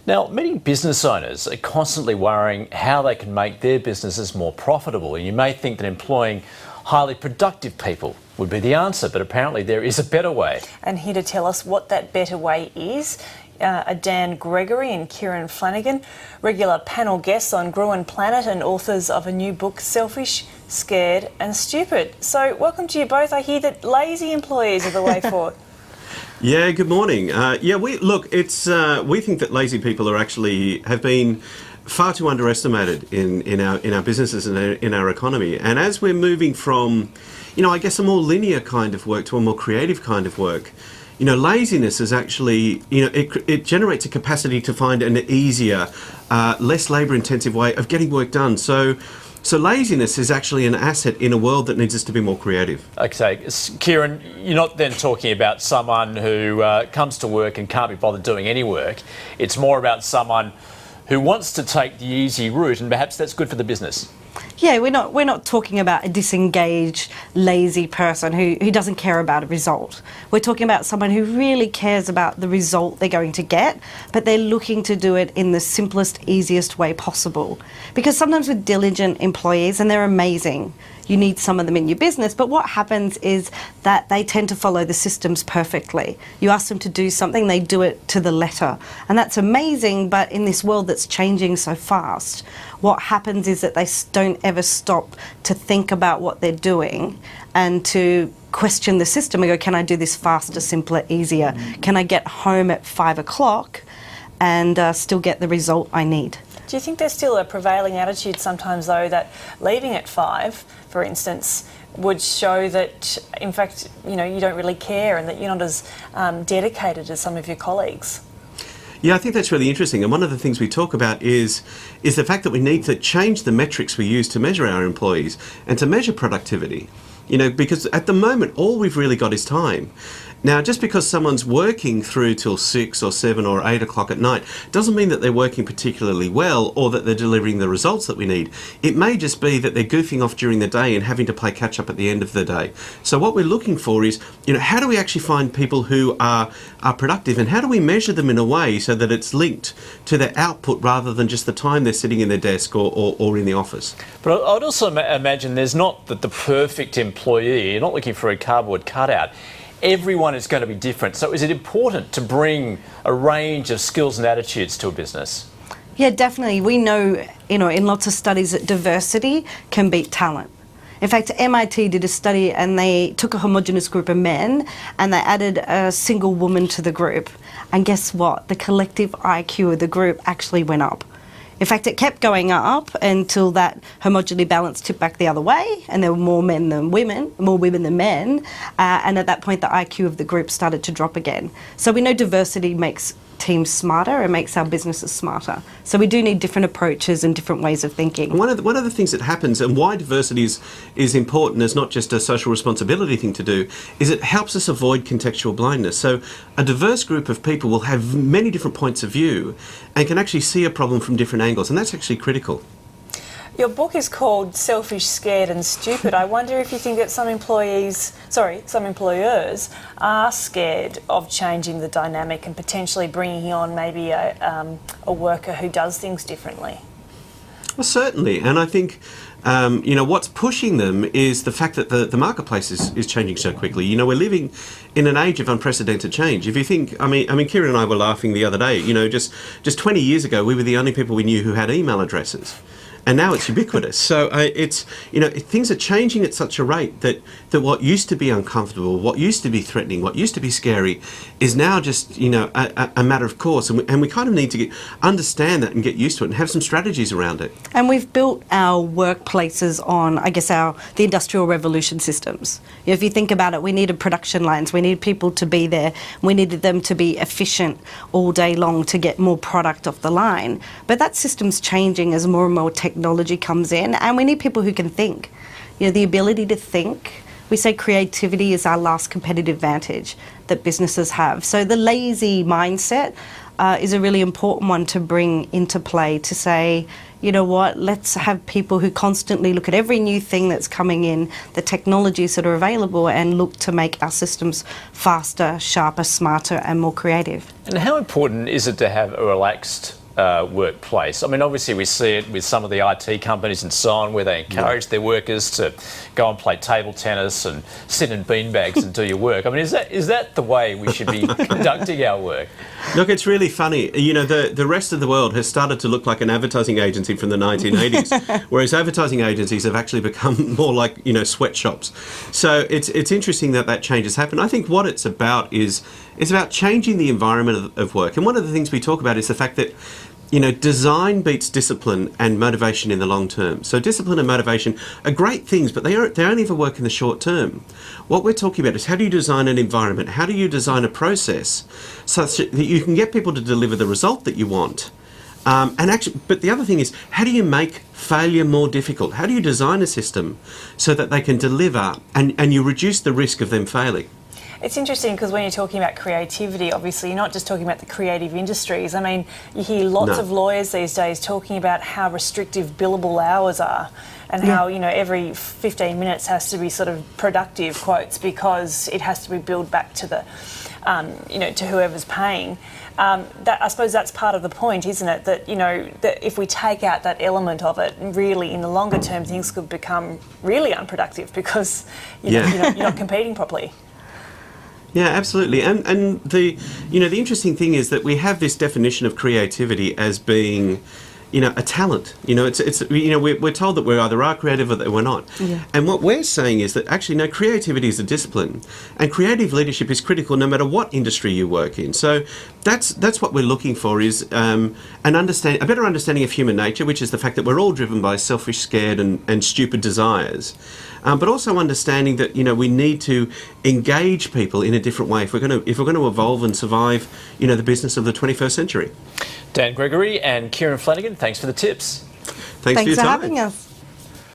Now, many business owners are constantly worrying how they can make their businesses more profitable. And you may think that employing highly productive people would be the answer, but apparently there is a better way. And here to tell us what that better way is are Dan Gregory and Kieran Flanagan, regular panel guests on Gruen Planet and authors of a new book, Selfish, Scared and Stupid. So welcome to you both. I hear that lazy employees are the way forward. Yeah, good morning. We think that lazy people have been far too underestimated in our businesses and in our economy. And as we're moving from, I guess, a more linear kind of work to a more creative kind of work, laziness is actually, it generates a capacity to find an easier, less labour-intensive way of getting work done. So laziness is actually an asset in a world that needs us to be more creative. Okay, Kieran, you're not then talking about someone who comes to work and can't be bothered doing any work. It's more about someone who wants to take the easy route, and perhaps that's good for the business. Yeah, we're not talking about a disengaged, lazy person who doesn't care about a result. We're talking about someone who really cares about the result they're going to get, but they're looking to do it in the simplest, easiest way possible. Because sometimes with diligent employees, and they're amazing, you need some of them in your business, but what happens is that they tend to follow the systems perfectly. You ask them to do something, they do it to the letter. And that's amazing, but in this world that's changing so fast, what happens is that they don't ever stop to think about what they're doing and to question the system and go, can I do this faster, simpler, easier? Can I get home at 5 o'clock and still get the result I need? Do you think there's still a prevailing attitude sometimes, though, that leaving at 5, for instance, would show that, in fact, you don't really care and that you're not as dedicated as some of your colleagues? Yeah, I think that's really interesting. And one of the things we talk about is the fact that we need to change the metrics we use to measure our employees and to measure productivity. Because at the moment, all we've really got is time. Now, just because someone's working through till 6 or 7 or 8 o'clock at night doesn't mean that they're working particularly well or that they're delivering the results that we need. It may just be that they're goofing off during the day and having to play catch up at the end of the day. So what we're looking for is, how do we actually find people who are productive, and how do we measure them in a way so that it's linked to their output rather than just the time they're sitting in their desk or in the office? But I'd also imagine there's not the perfect employee. You're not looking for a cardboard cutout. Everyone is going to be different. So is it important to bring a range of skills and attitudes to a business? Yeah, definitely. We know, in lots of studies that diversity can beat talent. In fact, MIT did a study and they took a homogenous group of men and they added a single woman to the group. And guess what? The collective IQ of the group actually went up. In fact, it kept going up until that homogeneity balance tipped back the other way, and there were more men than women, more women than men, and at that point the IQ of the group started to drop again. So we know diversity makes teams smarter and makes our businesses smarter. So we do need different approaches and different ways of thinking. One of the things that happens, and why diversity is important, is not just a social responsibility thing to do, is it helps us avoid contextual blindness. So a diverse group of people will have many different points of view and can actually see a problem from different angles, and that's actually critical. Your book is called Selfish, Scared and Stupid. I wonder if you think that some employers are scared of changing the dynamic and potentially bringing on maybe a worker who does things differently. Well, certainly, and I think what's pushing them is the fact that the marketplace is changing so quickly. We're living in an age of unprecedented change. If you think, I mean, Kieran and I were laughing the other day. Just 20 years ago, we were the only people we knew who had email addresses. And now it's ubiquitous. So things are changing at such a rate that what used to be uncomfortable, what used to be threatening, what used to be scary, is now just a matter of course. And we kind of need to understand that and get used to it and have some strategies around it. And we've built our workplaces on, I guess, the Industrial Revolution systems. If you think about it, we needed production lines, we needed people to be there, we needed them to be efficient all day long to get more product off the line. But that system's changing as more and more technology comes in, and we need people who can think. The ability to think. We say creativity is our last competitive advantage that businesses have. So the lazy mindset, is a really important one to bring into play, to say, you know what, let's have people who constantly look at every new thing that's coming in, the technologies that are available, and look to make our systems faster, sharper, smarter and more creative. And how important is it to have a relaxed workplace? I mean, obviously we see it with some of the IT companies and so on, where they encourage their workers to go and play table tennis and sit in beanbags and do your work. I mean, is that the way we should be conducting our work? Look, it's really funny. You know, the rest of the world has started to look like an advertising agency from the 1980s, whereas advertising agencies have actually become more like, you know, sweatshops. So it's interesting that change has happened. I think what it's about is about changing the environment of work. And one of the things we talk about is the fact that, you know, design beats discipline and motivation in the long term. So discipline and motivation are great things, but they only ever work in the short term. What we're talking about is, how do you design an environment? How do you design a process such that you can get people to deliver the result that you want? But the other thing is, how do you make failure more difficult? How do you design a system so that they can deliver and you reduce the risk of them failing? It's interesting because when you're talking about creativity, obviously you're not just talking about the creative industries. I mean, you hear lots of lawyers these days talking about how restrictive billable hours are, and how, you know, every 15 minutes has to be sort of productive quotes, because it has to be billed back to the, you know, to whoever's paying. That, I suppose that's part of the point, isn't it? That, you know, that if we take out that element of it, really in the longer term things could become really unproductive, because you know, you're not competing properly. Yeah, absolutely. And the interesting thing is that we have this definition of creativity as being, you know, a talent. You know, it's you know, we're told that we either are creative or that we're not. Yeah. And what we're saying is that actually, no, creativity is a discipline, and creative leadership is critical no matter what industry you work in. So that's what we're looking for, is a better understanding of human nature, which is the fact that we're all driven by selfish, scared and stupid desires. But also understanding that, you know, we need to engage people in a different way if we're going to evolve and survive, you know, the business of the 21st century. Dan Gregory and Kieran Flanagan, thanks for the tips. Thanks for your for time. having us.